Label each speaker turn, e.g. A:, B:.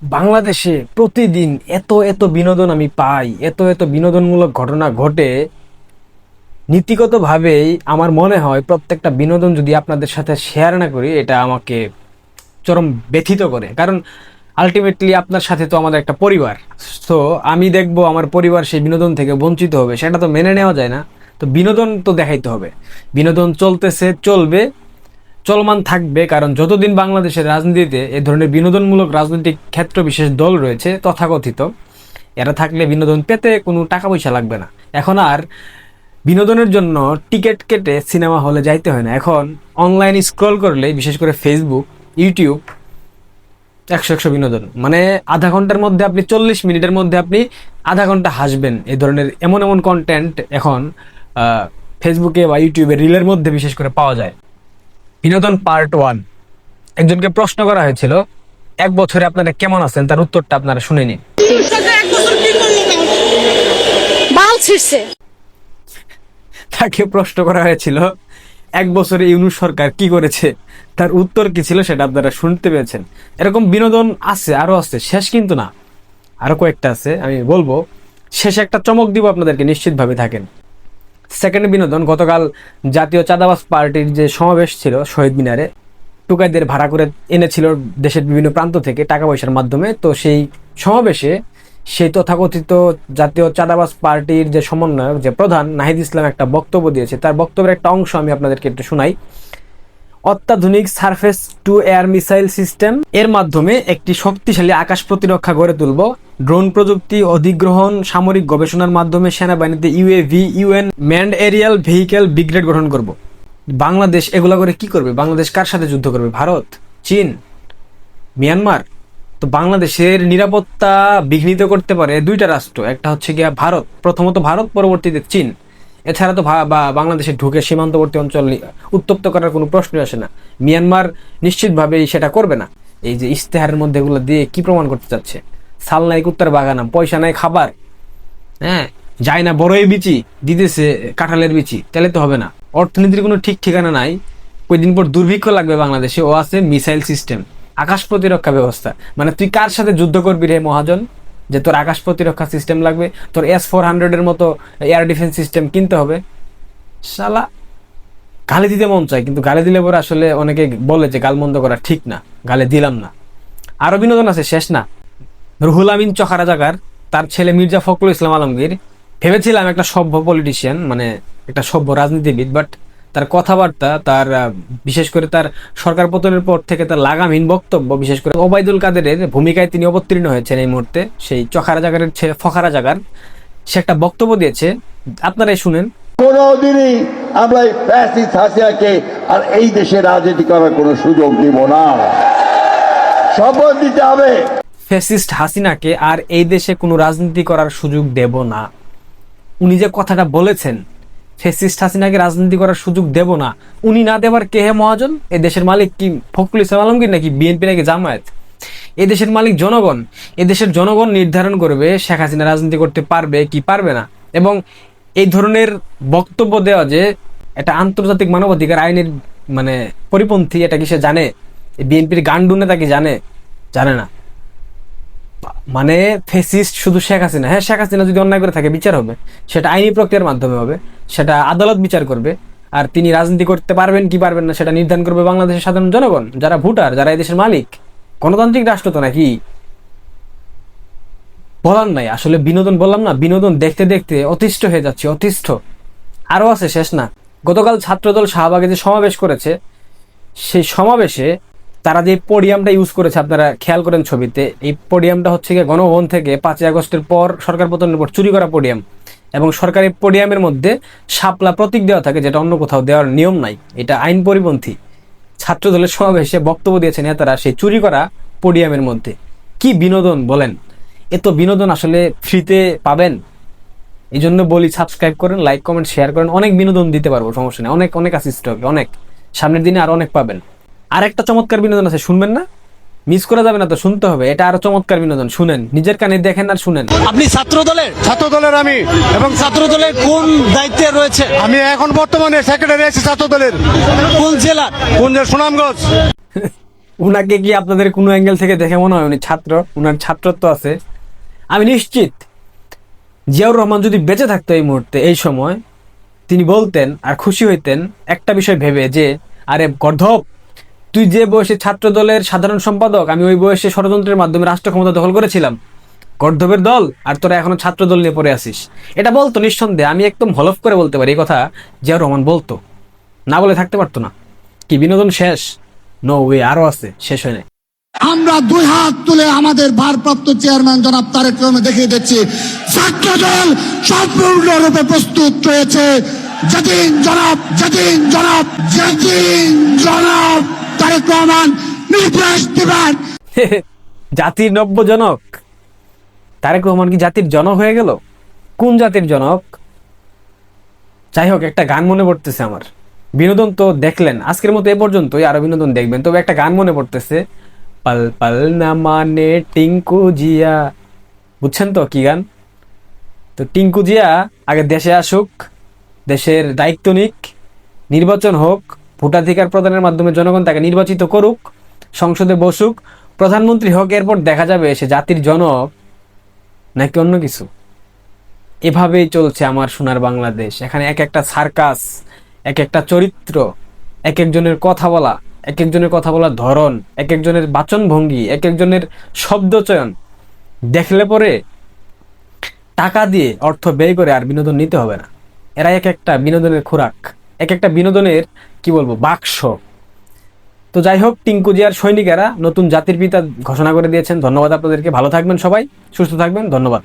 A: বাংলাদেশে প্রতিদিন এত এত বিনোদন আমি পাই, এত এত বিনোদনমূলক ঘটনা ঘটে। নীতিগতভাবেই আমার মনে হয় প্রত্যেকটা বিনোদন যদি আপনাদের সাথে শেয়ার না করি, এটা আমাকে চরম ব্যথিত করে। কারণ আলটিমেটলি আপনার সাথে তো আমাদের একটা পরিবার। তো আমি দেখবো আমার পরিবার সেই বিনোদন থেকে বঞ্চিত হবে, সেটা তো মেনে নেওয়া যায় না। তো বিনোদন তো দেখাইতে হবে। বিনোদন চলতেছে, চলবে, চলমান থাকবে। কারণ যতদিন বাংলাদেশের রাজনীতিতে এ ধরনের বিনোদনমূলক রাজনৈতিক ক্ষেত্র বিশেষ দল রয়েছে তথাকথিত, এরা থাকলে বিনোদন পেতে কোনো টাকা পয়সা লাগবে না। এখন আর বিনোদনের জন্য টিকিট কেটে সিনেমা হলে যাইতে হয় না। এখন অনলাইন স্ক্রল করলে, বিশেষ করে ফেসবুক, ইউটিউব, একশো একশো বিনোদন। মানে আধা ঘন্টার মধ্যে আপনি, 40 মিনিটের মধ্যে আপনি আধা ঘন্টা হাসবেন। এই ধরনের এমন এমন কন্টেন্ট এখন ফেসবুকে বা ইউটিউবে রিলের মধ্যে বিশেষ করে পাওয়া যায়। বিনোদন পার্ট 1। একজনকে প্রশ্ন করা হয়েছিল, 1 বছরে আপনারা কেমন আছেন, তার উত্তরটা আপনারা শুনে নিন।
B: বাল ছিড়ছে।
A: তাকে প্রশ্ন করা হয়েছিল 1 বছরে ইউনূস সরকার কি করেছে, তার উত্তর কি ছিল সেটা আপনারা শুনতে পেয়েছেন। এরকম বিনোদন আছে, আরো আছে, শেষ কিন্তু না, আরো কয়েকটা আছে, আমি বলবো। শেষে একটা চমক দিব আপনাদেরকে, নিশ্চিতভাবে থাকেন। সেকেন্ড বিনোদন, গতকাল জাতীয় চাঁদাবাজ পার্টির যে সমাবেশ ছিল শহীদ মিনারে, টুকাইদের ভাড়া করে এনেছিল দেশের বিভিন্ন প্রান্ত থেকে টাকা পয়সার মাধ্যমে। তো সেই সমাবেশে সেই তথাকথিত জাতীয় চাঁদাবাজ পার্টির যে সমন্বয়ক, যে প্রধান নাহিদ ইসলাম একটা বক্তব্য দিয়েছে। তার বক্তব্যের একটা অংশ আমি আপনাদেরকে একটু শোনাই। অত্যাধুনিক surface two air missile system এর মাধ্যমে একটি শক্তিশালী আকাশ প্রতিরক্ষা গড়ে তুলব। ড্রোন প্রযুক্তি অধিগ্রহণ, সামরিক গবেষণার মাধ্যমে সেনাবাহিনীতে UAV, unmanned aerial vehicle brigade গঠন করব। বাংলাদেশ এগুলা করে কি করবে? বাংলাদেশ কার সাথে যুদ্ধ করবে? ভারত, চীন, মিয়ানমার? তো বাংলাদেশের নিরাপত্তা বিঘ্নিত করতে পারে দুইটা রাষ্ট্র, একটা হচ্ছে গিয়া ভারত, প্রথমত ভারত, পরবর্তীতে চীন। এছাড়া তো বাংলাদেশে ঢুকে সীমান্তবর্তী অঞ্চল উত্তপ্ত করার কোনো প্রশ্নই আসে না। মিয়ানমার নিশ্চিতভাবেই সেটা করবে না। এই যে ইশতেহারের মধ্যে এগুলো দিয়ে কি প্রমাণ করতে চাচ্ছে? সাল নাই কুত্তার বাগানা, পয়সা নাই খাবার, হ্যাঁ, যায় না বড়ই বিচি, দিতেছে কাঁঠালের বিচি, তাহলে তো হবে না। অর্থনীতির কোনো ঠিক ঠিকানা নাই। কয়েকদিন পর দুর্ভিক্ষ লাগবে বাংলাদেশে, ও আছে মিসাইল সিস্টেম, আকাশ প্রতিরক্ষা ব্যবস্থা। মানে তুই কার সাথে যুদ্ধ করবি রে মহাজন, যে তোর আকাশ প্রতিরক্ষা সিস্টেম লাগবে? তোর S-400 মতো এয়ার ডিফেন্স সিস্টেম কিনতে হবে? শালা, গালি দিতে মন চায়, কিন্তু গালি দিলে পরে আসলে অনেকে বলে যে গালমন্দ করা ঠিক না, গালি দিলাম না। আরো বিনোদন আছে, শেষ না। রুহুল আমিন চখারা জাগার, তার ছেলে মির্জা ফখরুল ইসলাম আলমগীর। ভেবেছিলাম একটা সভ্য পলিটিশিয়ান, মানে একটা সভ্য রাজনীতিবিদ, বাট তার কথাবার্তা, তার বিশেষ করে তার সরকার পতনের পর থেকে তার লাগামহীন বক্তব্য, বিশেষ করে ওবায়দুল কাদেরের ভূমিকায় তিনি অবতীর্ণ হয়েছেন এই মুহূর্তে। সেই চখারা জাগারের ছেলে ফখারা জাগার, সে একটা বক্তব্য দিয়েছে, আপনারাই শুনেন।
C: কোনদিনই আমরা ফ্যাসিস্ট হাসিনাকে আর এই দেশে রাজনীতি করার কোনো সুযোগ দিব না। শপথ দিতে হবে,
A: ফ্যাসিস্ট হাসিনাকে আর এই দেশে কোনো রাজনীতি করার সুযোগ দেব না। উনি যে কথাটা বলেছেন, ফ্যাসিস্ট হাসিনাকে রাজনীতি করার সুযোগ দেব না, উনি না দেবার কে হে মহাজন? এই দেশের মালিক কি ফখরুল ইসলাম আলমগীর নাকি বিএনপি নাকি জামায়াত? এই দেশের মালিক জনগণ। এই দেশের জনগণ নির্ধারণ করবে শেখ হাসিনা রাজনীতি করতে পারবে কি পারবে না। এবং এই ধরনের বক্তব্য দেওয়া যে এটা আন্তর্জাতিক মানবাধিকার আইনের মানে পরিপন্থী, এটা কি সে জানে? বিএনপির গান্ডু নেতা কি জানে? জানে না। মানে ফেসিস্ট শুধু শেখ হাসিনা। হ্যাঁ, শেখ হাসিনা যদি অন্যায় করে থাকে বিচার হবে, সেটা আইনি প্রক্রিয়ার মাধ্যমে হবে, সেটা আদালত বিচার করবে। আর তিনি রাজনীতি করতে পারবেন কি পারবেন না সেটা নির্ধারণ করবে বাংলাদেশের সাধারণ জনগণ, যারা ভোটার, যারা এই দেশের মালিক। গণতান্ত্রিক রাষ্ট্র তো নাকি? বলার নাই আসলে। বিনোদন বললাম না, বিনোদন দেখতে দেখতে অতিষ্ঠ হয়ে যাচ্ছে, অতিষ্ঠ। আরো আছে, শেষ না। গতকাল ছাত্রদল শাহবাগে যে সমাবেশ করেছে, সেই সমাবেশে তারা যে পোডিয়ামটা ইউজ করেছে, আপনারা খেয়াল করেন ছবিতে, এই পোডিয়ামটা হচ্ছে গিয়ে গণভবন থেকে 5ই আগস্টের পর, সরকার পতনের পর চুরি করা পোডিয়াম। এবং সরকারি পোডিয়ামের মধ্যে শাপলা প্রতীক দেওয়া থাকে, যেটা অন্য কোথাও দেওয়ার নিয়ম নাই, এটা আইন পরিপন্থী। ছাত্রদলের সমাবেশে বক্তব্য দিয়েছেন নেতারা সেই চুরি করা পোডিয়ামের মধ্যে। কি বিনোদন বলেন? এত বিনোদন আসলে ফ্রিতে পাবেন? এই জন্য বলি, সাবস্ক্রাইব করেন, লাইক কমেন্ট শেয়ার করেন, অনেক বিনোদন দিতে পারবো, সমস্যা নেই। অনেক অনেক আছে স্টকে, অনেক। সামনের দিনে আর অনেক পাবেন। আর একটা চমৎকার বিনোদন আছে, শুনবেন না? মিস করা যাবে না তো, শুনতে হবে। এটা আরো চমৎকার বিনোদন, শুনেন, নিজের কানে দেখেন আর শুনেন।
D: আপনি ছাত্রদলের আমি
E: এবং ছাত্রদলের কোন দায়িত্বে রয়েছে?
D: আমি এখন বর্তমানে সেক্রেটারি আছি ছাত্রদলের।
E: কোন জেলা?
D: কোন জেলা? সুনামগঞ্জ।
A: উনাকে কি আপনাদের কোনো অ্যাঙ্গেল থেকে দেখে মনে হয় উনি ছাত্র? উনার ছাত্রত্ব আছে। আমি নিশ্চিত জিয়াউর রহমান যদি বেঁচে থাকতো এই মুহূর্তে এই সময়, তিনি বলতেন আর খুশি হইতেন একটা বিষয় ভেবে যে, আরে গর্ধব, তুই যে বয়সে ছাত্র দলের সাধারণ সম্পাদক, আমি ওই বয়সে ষড়যন্ত্রের মাধ্যমে রাষ্ট্র ক্ষমতা দখল করেছিলাম, গর্ধবের দল, আর তোরা এখনো ছাত্র দল নিয়ে পড়ে আসিস। এটা বলতো নিঃসন্দেহে, আমি একদম হলফ করে বলতে পারি এই কথা জিয়াউর রহমান বলতো, না বলে থাকতে পারতো না। কি বিনোদন শেষ? নো ওয়ে, আরো আছে, শেষ হয় নাই।
F: আমরা দুই হাত তুলে আমাদের ভারপ্রাপ্ত চেয়ারম্যান জনাব তারেক রহমান দেখিয়ে দিচ্ছি, ছাত্রদল সম্পূর্ণরূপে প্রস্তুত রয়েছে। যেদিন জনাব তারেক রহমান নির্দেশ দিবেন।
A: জাতির নব্য জনক তারেক রহমান কি জাতির জনক হয়ে গেল? কোন জাতির জনক? যাই হোক, একটা গান মনে পড়তেছে আমার। বিনোদন তো দেখলেন আজকের মতো এ পর্যন্তই, আরো বিনোদন দেখবেন। তবে একটা গান মনে পড়তেছে, পাল পাল না মানে টিঙ্কু জিয়া। বুঝছেন তো কি গান? তো টিঙ্কু জিয়া আগে দেশে আসুক, দেশের দায়িত্ব নিক, নির্বাচন হোক, ভোটাধিকার প্রদানের মাধ্যমে জনগণ তাকে নির্বাচিত করুক, সংসদে বসুক, প্রধানমন্ত্রী হোক, এরপর দেখা যাবে সে জাতির জনক নাকি অন্য কিছু। এভাবেই চলছে আমার সোনার বাংলাদেশ। এখানে এক একটা সার্কাস, এক একটা চরিত্র, এক একজনের কথা বলা, এক একজনের কথা বলার ধরন, এক একজনের বাচন ভঙ্গি, এক একজনের শব্দচয়ন দেখলে পরে টাকা দিয়ে অর্থ ব্যয় করে আর বিনোদন নিতে হবে না। এরা এক একটা বিনোদনের খোরাক, এক একটা বিনোদনের কি বলবো বাক্স। তো যাই হোক, টিঙ্কু জিয়ার সৈনিকেরা নতুন জাতির পিতা ঘোষণা করে দিয়েছেন। ধন্যবাদ আপনাদেরকে। ভালো থাকবেন সবাই, সুস্থ থাকবেন। ধন্যবাদ।